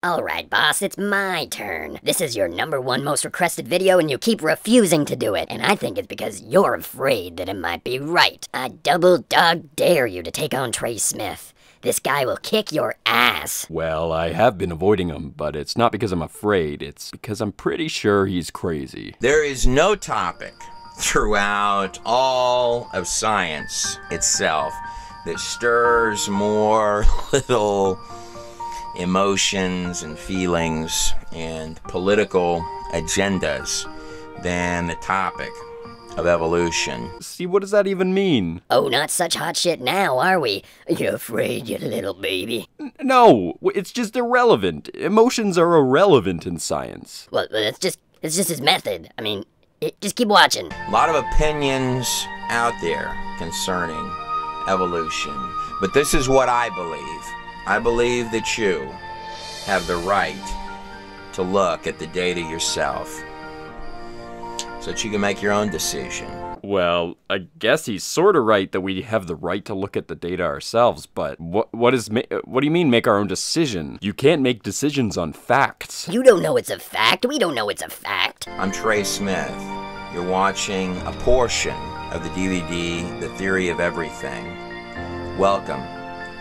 Alright, boss, it's my turn. This is your #1 most requested video and you keep refusing to do it. And I think it's because you're afraid that it might be right. I double dog dare you to take on Trey Smith. This guy will kick your ass. Well, I have been avoiding him, but it's not because I'm afraid. It's because I'm pretty sure he's crazy. There is no topic throughout all of science itself that stirs more little emotions and feelings and political agendas than the topic of evolution. See, what does that even mean? Oh, not such hot shit now, are we? You afraid, you little baby? No, it's just irrelevant. Emotions are irrelevant in science. Well, it's just his method. I mean, just keep watching. A lot of opinions out there concerning evolution, but this is what I believe. I believe that you have the right to look at the data yourself so that you can make your own decision. Well, I guess he's sort of right that we have the right to look at the data ourselves, but what do you mean make our own decision? You can't make decisions on facts. You don't know it's a fact. We don't know it's a fact. I'm Trey Smith. You're watching a portion of the DVD, The Theory of Everything. Welcome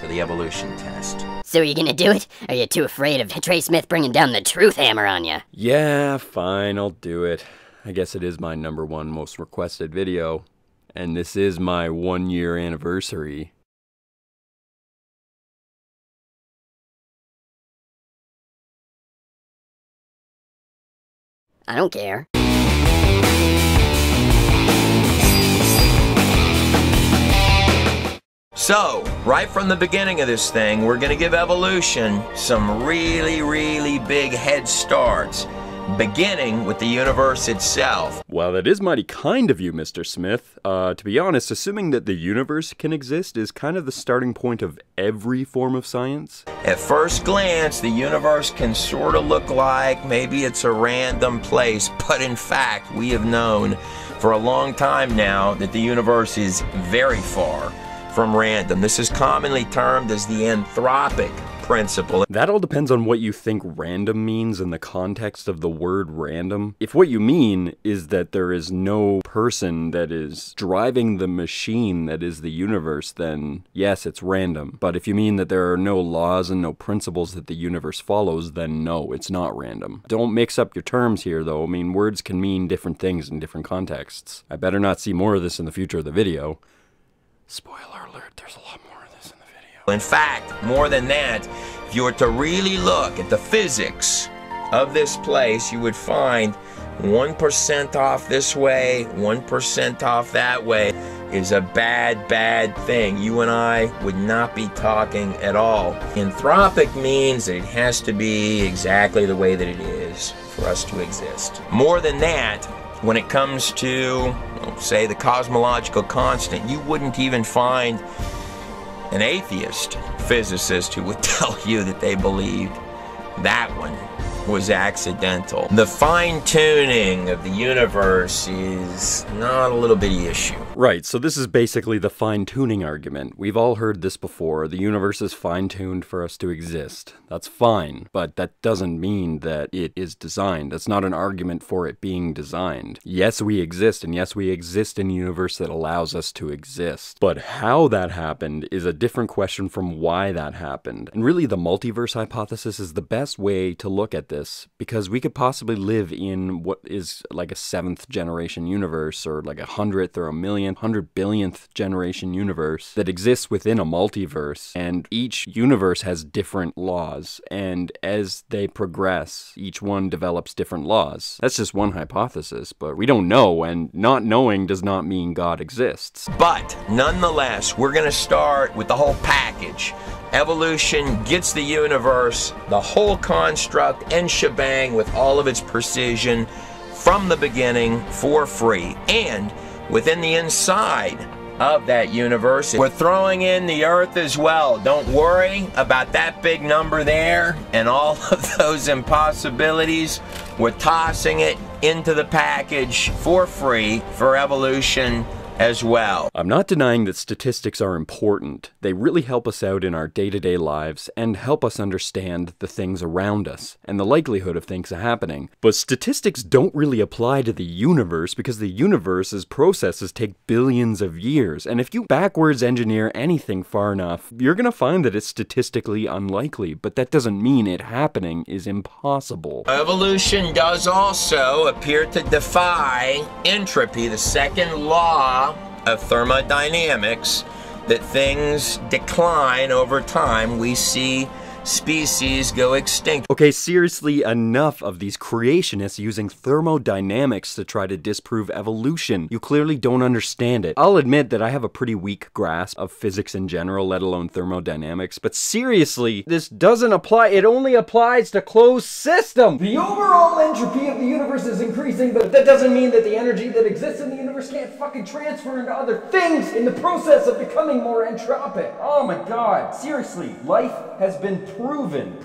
to the evolution test. So are you gonna do it? Are you too afraid of Trey Smith bringing down the truth hammer on you? Yeah, fine, I'll do it. I guess it is my #1 most requested video, and this is my 1-year anniversary. I don't care. So, right from the beginning of this thing, we're gonna give evolution some really big head starts, beginning with the universe itself. Well, that is mighty kind of you, Mr. Smith. To be honest, assuming that the universe can exist is kind of the starting point of every form of science. At first glance, the universe can sort of look like maybe it's a random place, but in fact, we have known for a long time now that the universe is very far from random. This is commonly termed as the anthropic principle. That all depends on what you think random means in the context of the word random. If what you mean is that there is no person that is driving the machine that is the universe, then yes, it's random. But if you mean that there are no laws and no principles that the universe follows, then no, it's not random. Don't mix up your terms here, though. I mean, words can mean different things in different contexts. I better not see more of this in the future of the video. Spoiler alert, there's a lot more of this in the video. In fact, more than that, if you were to really look at the physics of this place, you would find 1% off this way, 1% off that way is a bad thing. You and I would not be talking at all. Anthropic means that it has to be exactly the way that it is for us to exist. More than that, when it comes to, say, the cosmological constant, you wouldn't even find an atheist physicist who would tell you that they believed that one was accidental. The fine-tuning of the universe is not a little bitty issue. Right, so this is basically the fine-tuning argument. We've all heard this before. The universe is fine-tuned for us to exist. That's fine, but that doesn't mean that it is designed. That's not an argument for it being designed. Yes, we exist, and yes, we exist in a universe that allows us to exist. But how that happened is a different question from why that happened. And really, the multiverse hypothesis is the best way to look at this, because we could possibly live in what is like a 7th generation universe, or like 100th or 100 billionth generation universe that exists within a multiverse, and each universe has different laws, and as they progress, each one develops different laws. That's just one hypothesis, but we don't know, and not knowing does not mean God exists. But nonetheless, we're gonna start with the whole package. Evolution gets the universe, the whole construct and shebang with all of its precision from the beginning for free. And within the inside of that universe, we're throwing in the Earth as well. Don't worry about that big number there and all of those impossibilities. We're tossing it into the package for free for evolution as well. I'm not denying that statistics are important. They really help us out in our day-to-day lives and help us understand the things around us and the likelihood of things happening. But statistics don't really apply to the universe because the universe's processes take billions of years. And if you backwards engineer anything far enough, you're gonna find that it's statistically unlikely, but that doesn't mean it happening is impossible. Evolution does also appear to defy entropy, the second law of thermodynamics, that things decline over time. We see species go extinct. Okay, seriously, enough of these creationists using thermodynamics to try to disprove evolution. You clearly don't understand it. I'll admit that I have a pretty weak grasp of physics in general, let alone thermodynamics, but seriously, this doesn't apply. It only applies to closed systems. The overall entropy of the universe is increasing, but that doesn't mean that the energy that exists in the universe can't fucking transfer into other things in the process of becoming more entropic. Oh my god. Seriously, life has been proven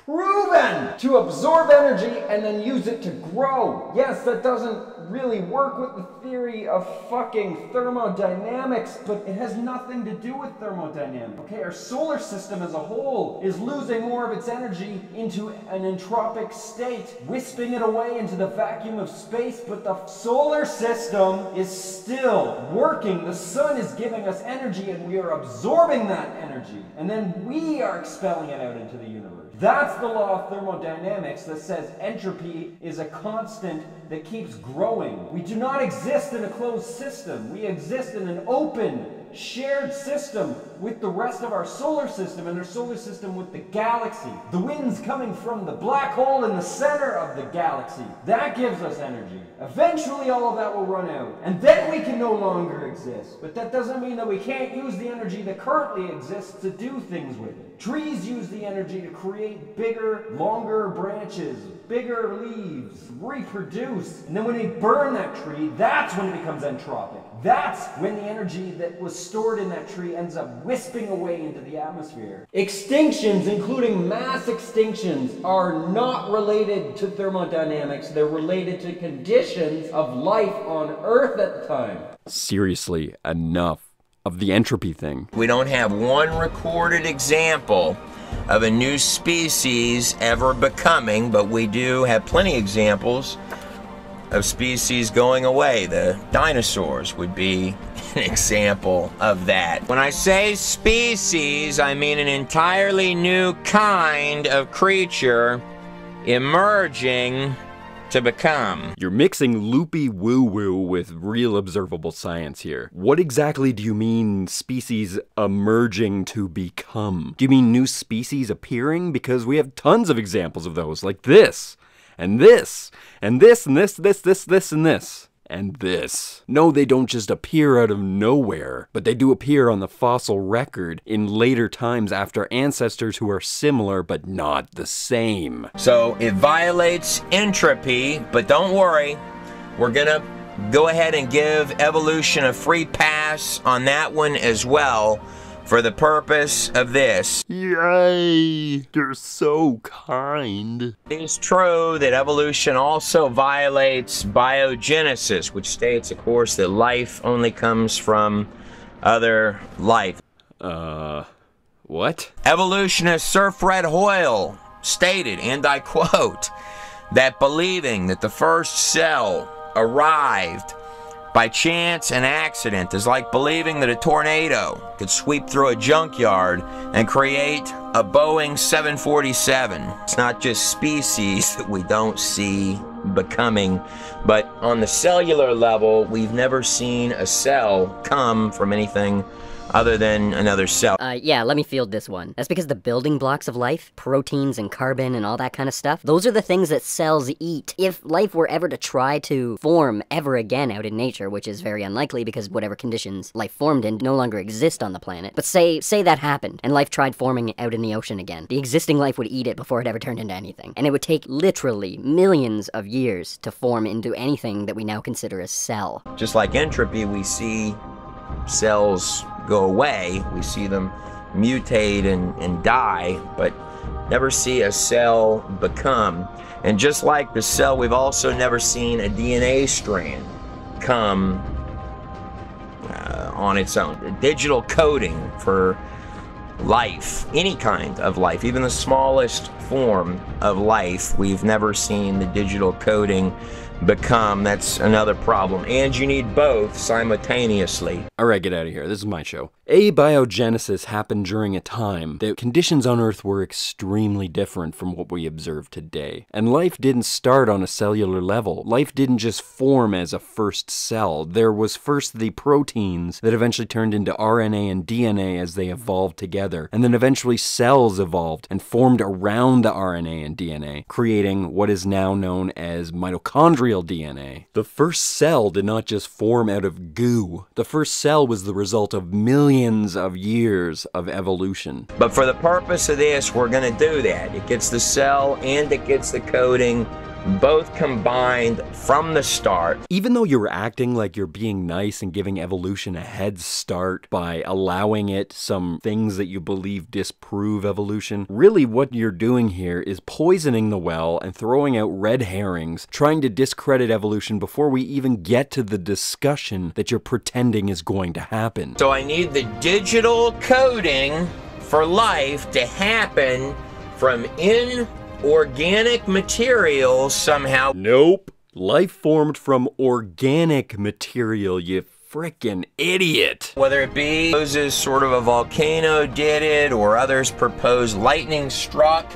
to absorb energy and then use it to grow. Yes, that doesn't really work with the theory of fucking thermodynamics, but it has nothing to do with thermodynamics. Okay, our solar system as a whole is losing more of its energy into an entropic state, wisping it away into the vacuum of space, but the solar system is still working. The sun is giving us energy and we are absorbing that energy, and then we are expelling it out into the universe. That's the law of thermodynamics that says entropy is a constant that keeps growing. We do not exist in a closed system. We exist in an open, shared system with the rest of our solar system, and our solar system with the galaxy. The wind's coming from the black hole in the center of the galaxy. That gives us energy. Eventually all of that will run out, and then we can no longer exist. But that doesn't mean that we can't use the energy that currently exists to do things with it. Trees use the energy to create bigger, longer branches, bigger leaves, reproduce. And then when they burn that tree, that's when it becomes entropic. That's when the energy that was stored in that tree ends up wisping away into the atmosphere. Extinctions, including mass extinctions, are not related to thermodynamics. They're related to conditions of life on Earth at the time. Seriously, enough of the entropy thing. We don't have one recorded example of a new species ever becoming, but we do have plenty of examples of species going away. The dinosaurs would be an example of that. When I say species, I mean an entirely new kind of creature emerging to become. You're mixing loopy woo-woo with real observable science here. What exactly do you mean species emerging to become? Do you mean new species appearing? Because we have tons of examples of those, like this, and this, and this, and this, and this. And this. No, they don't just appear out of nowhere, but they do appear on the fossil record in later times after ancestors who are similar but not the same. So it violates entropy, but don't worry, we're gonna go ahead and give evolution a free pass on that one as well, for the purpose of this. Yay! You're so kind. It is true that evolution also violates biogenesis, which states, of course, that life only comes from other life. What? Evolutionist Sir Fred Hoyle stated, and I quote, that believing that the first cell arrived by chance and accident is like believing that a tornado could sweep through a junkyard and create a Boeing 747. It's not just species that we don't see becoming, but on the cellular level, we've never seen a cell come from anything other than another cell. Yeah, let me field this one. That's because the building blocks of life, proteins and carbon and all that kind of stuff, those are the things that cells eat. If life were ever to try to form ever again out in nature, which is very unlikely because whatever conditions life formed in no longer exist on the planet, but say that happened and life tried forming out in the ocean again, the existing life would eat it before it ever turned into anything. And it would take literally millions of years to form into anything that we now consider a cell. Just like entropy, we see cells go away, we see them mutate and die, but never see a cell become. And just like the cell, we've also never seen a DNA strand come on its own. The digital coding for life, any kind of life, even the smallest form of life, we've never seen the digital coding become. That's another problem. And you need both simultaneously. Alright, get out of here. This is my show. Abiogenesis happened during a time that conditions on Earth were extremely different from what we observe today. And life didn't start on a cellular level. Life didn't just form as a first cell. There was first the proteins that eventually turned into RNA and DNA as they evolved together. And then eventually cells evolved and formed around the RNA and DNA, creating what is now known as mitochondrial DNA. The first cell did not just form out of goo. The first cell was the result of millions of years of evolution. But for the purpose of this, we're going to do that. It gets the cell and it gets the coding both combined from the start. Even though you're acting like you're being nice and giving evolution a head start by allowing it some things that you believe disprove evolution, really what you're doing here is poisoning the well and throwing out red herrings, trying to discredit evolution before we even get to the discussion that you're pretending is going to happen. So I need the digital coding for life to happen from inorganic material somehow. Nope. Life formed from organic material, you frickin' idiot. Whether it be Moses, sort of a volcano did it, or others propose lightning struck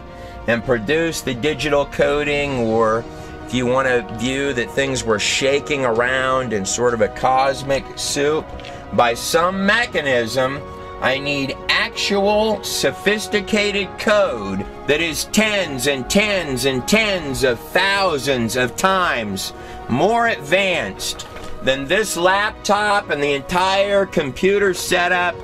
and produced the digital coding, or if you want to view that things were shaking around in sort of a cosmic soup, by some mechanism, I need actual sophisticated code that is tens and tens and tens of thousands of times more advanced than this laptop and the entire computer setup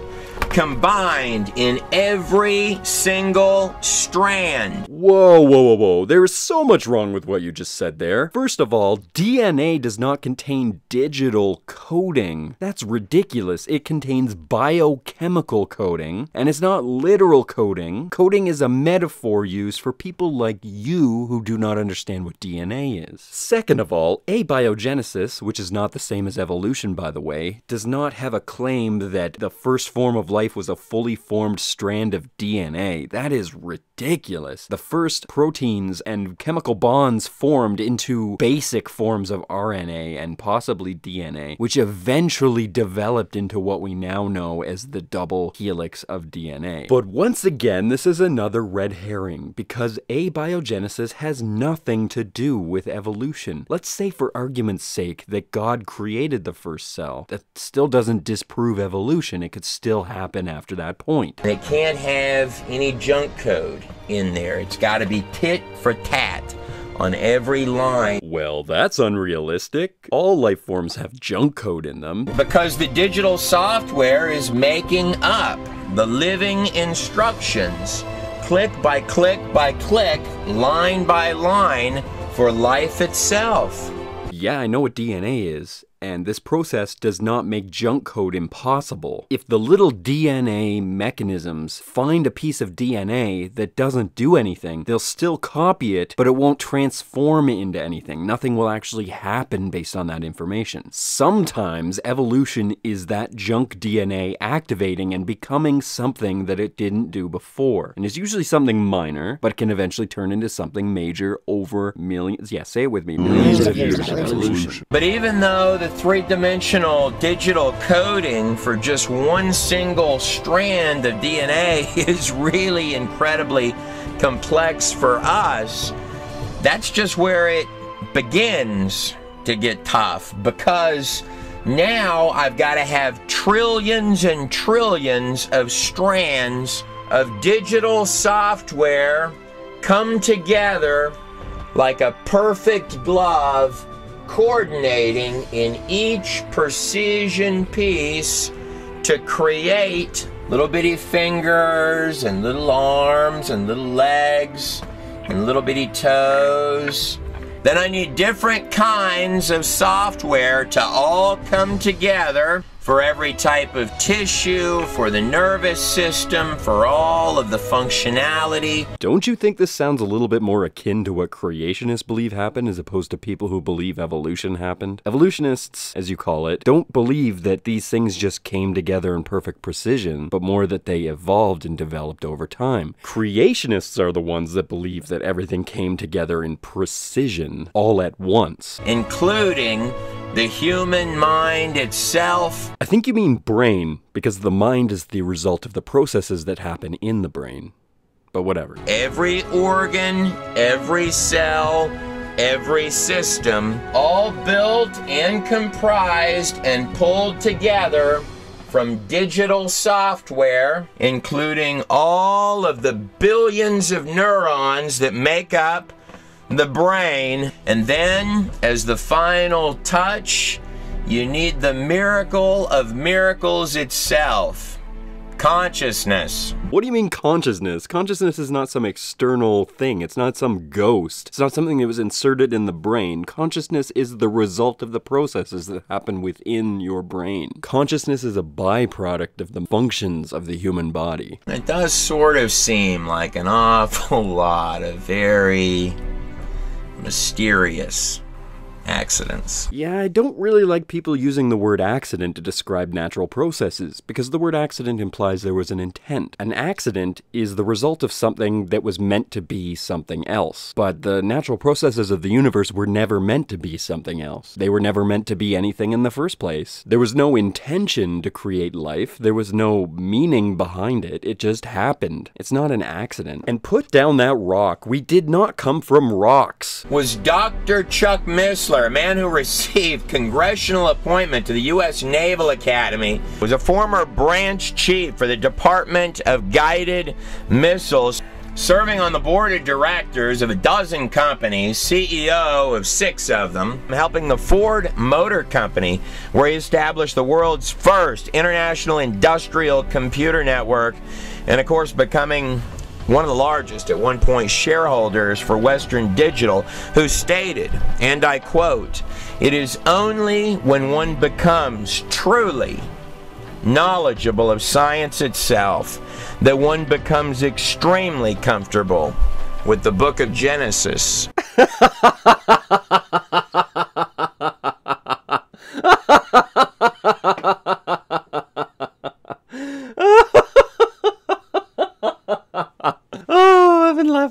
combined in every single strand. Whoa, whoa, whoa, whoa. There is so much wrong with what you just said there. First of all, DNA does not contain digital coding. That's ridiculous. It contains biochemical coding, and it's not literal coding. Coding is a metaphor used for people like you who do not understand what DNA is. Second of all, abiogenesis, which is not the same as evolution, by the way, does not have a claim that the first form of life was a fully formed strand of DNA. That is ridiculous. The first proteins and chemical bonds formed into basic forms of RNA and possibly DNA, which eventually developed into what we now know as the double helix of DNA. But once again, this is another red herring, because abiogenesis has nothing to do with evolution. Let's say, for argument's sake, that God created the first cell. That still doesn't disprove evolution. It could still happen after that point. They can't have any junk code in there. It's got to be tit for tat on every line. Well, that's unrealistic. All life forms have junk code in them. Because the digital software is making up the living instructions, click by click by click, line by line, for life itself. Yeah, I know what DNA is, and this process does not make junk code impossible. If the little DNA mechanisms find a piece of DNA that doesn't do anything, they'll still copy it, but it won't transform into anything. Nothing will actually happen based on that information. Sometimes evolution is that junk DNA activating and becoming something that it didn't do before. And it's usually something minor, but can eventually turn into something major over millions, yeah, say it with me, millions of years of evolution. But even though the three-dimensional digital coding for just one single strand of DNA is really incredibly complex for us, that's just where it begins to get tough, because now I've got to have trillions and trillions of strands of digital software come together like a perfect glove, coordinating in each precision piece to create little bitty fingers and little arms and little legs and little bitty toes. Then I need different kinds of software to all come together for every type of tissue, for the nervous system, for all of the functionality. Don't you think this sounds a little bit more akin to what creationists believe happened as opposed to people who believe evolution happened? Evolutionists, as you call it, don't believe that these things just came together in perfect precision, but more that they evolved and developed over time. Creationists are the ones that believe that everything came together in precision all at once. Including the human mind itself. I think you mean brain, because the mind is the result of the processes that happen in the brain. But whatever. Every organ, every cell, every system, all built and comprised and pulled together from digital software, including all of the billions of neurons that make up the brain. And then, as the final touch, you need the miracle of miracles itself. Consciousness. What do you mean consciousness? Consciousness is not some external thing. It's not some ghost. It's not something that was inserted in the brain. Consciousness is the result of the processes that happen within your brain. Consciousness is a byproduct of the functions of the human body. It does sort of seem like an awful lot of very mysterious accidents. Yeah, I don't really like people using the word accident to describe natural processes, because the word accident implies there was an intent. An accident is the result of something that was meant to be something else. But the natural processes of the universe were never meant to be something else. They were never meant to be anything in the first place. There was no intention to create life. There was no meaning behind it. It just happened. It's not an accident. And put down that rock. We did not come from rocks. Was Dr. Chuck Missler, a man who received congressional appointment to the U.S. Naval Academy, was a former branch chief for the Department of Guided Missiles, serving on the board of directors of a dozen companies, CEO of 6 of them, helping the Ford Motor Company, where he established the world's first international industrial computer network, and of course becoming one of the largest at one point shareholders for Western Digital, who stated, and I quote, "It is only when one becomes truly knowledgeable of science itself that one becomes extremely comfortable with the book of Genesis."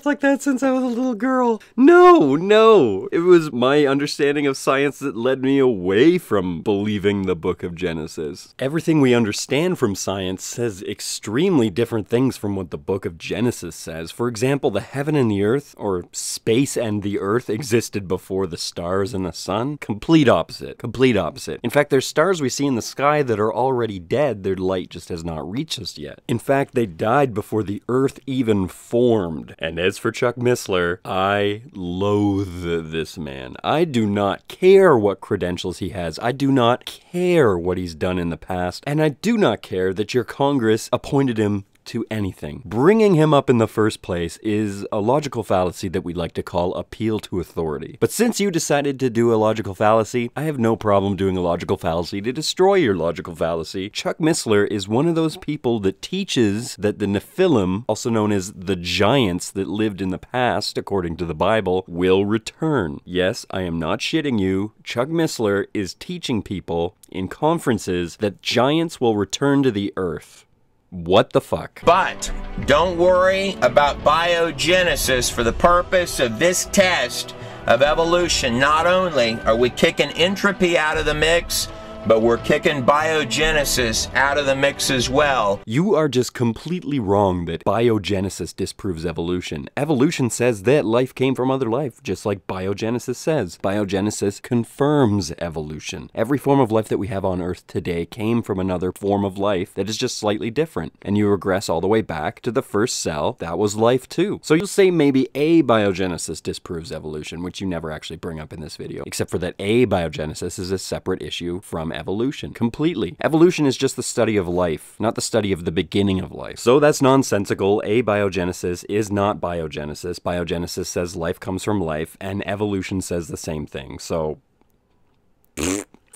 Like that since I was a little girl. No. It was my understanding of science that led me away from believing the book of Genesis. Everything we understand from science says extremely different things from what the book of Genesis says. For example, the heaven and the earth, or space and the earth, existed before the stars and the sun. Complete opposite. Complete opposite. In fact, there's stars we see in the sky that are already dead. Their light just has not reached us yet. In fact, they died before the earth even formed. And as for Chuck Missler, I loathe this man. I do not care what credentials he has. I do not care what he's done in the past. And I do not care that your Congress appointed him to anything. Bringing him up in the first place is a logical fallacy that we like to call appeal to authority. But since you decided to do a logical fallacy, I have no problem doing a logical fallacy to destroy your logical fallacy. Chuck Missler is one of those people that teaches that the Nephilim, also known as the giants that lived in the past, according to the Bible, will return. Yes, I am not shitting you. Chuck Missler is teaching people in conferences that giants will return to the earth. What the fuck? But don't worry about biogenesis. For the purpose of this test of evolution, not only are we kicking entropy out of the mix, but we're kicking biogenesis out of the mix as well. You are just completely wrong that biogenesis disproves evolution. Evolution says that life came from other life, just like biogenesis says. Biogenesis confirms evolution. Every form of life that we have on Earth today came from another form of life that is just slightly different. And you regress all the way back to the first cell. That was life too. So you'll say maybe abiogenesis disproves evolution, which you never actually bring up in this video, except for that abiogenesis is a separate issue from evolution. Completely. Evolution is just the study of life, not the study of the beginning of life. So that's nonsensical. Abiogenesis is not biogenesis. Biogenesis says life comes from life, and evolution says the same thing. So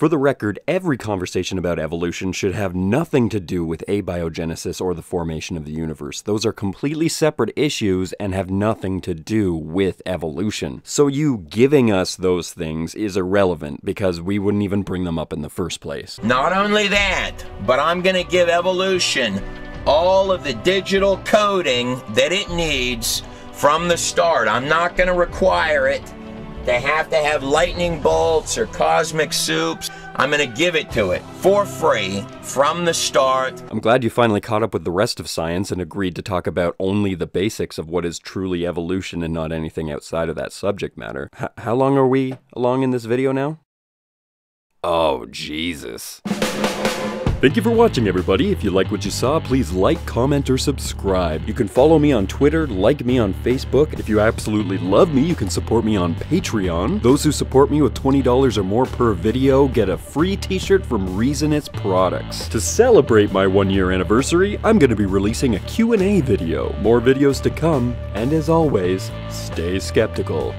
For the record, every conversation about evolution should have nothing to do with abiogenesis or the formation of the universe. Those are completely separate issues and have nothing to do with evolution. So you giving us those things is irrelevant because we wouldn't even bring them up in the first place. Not only that, but I'm going to give evolution all of the digital coding that it needs from the start. I'm not going to require it to have lightning bolts or cosmic soups. I'm going to give it to it for free from the start. I'm glad you finally caught up with the rest of science and agreed to talk about only the basics of what is truly evolution and not anything outside of that subject matter. How long are we along in this video now? Oh, Jesus. Thank you for watching, everybody. If you like what you saw, please like, comment, or subscribe. You can follow me on Twitter, like me on Facebook. If you absolutely love me, you can support me on Patreon. Those who support me with $20 or more per video get a free t-shirt from Reason It's Products. To celebrate my 1-year anniversary, I'm going to be releasing a Q&A video. More videos to come, and as always, stay skeptical.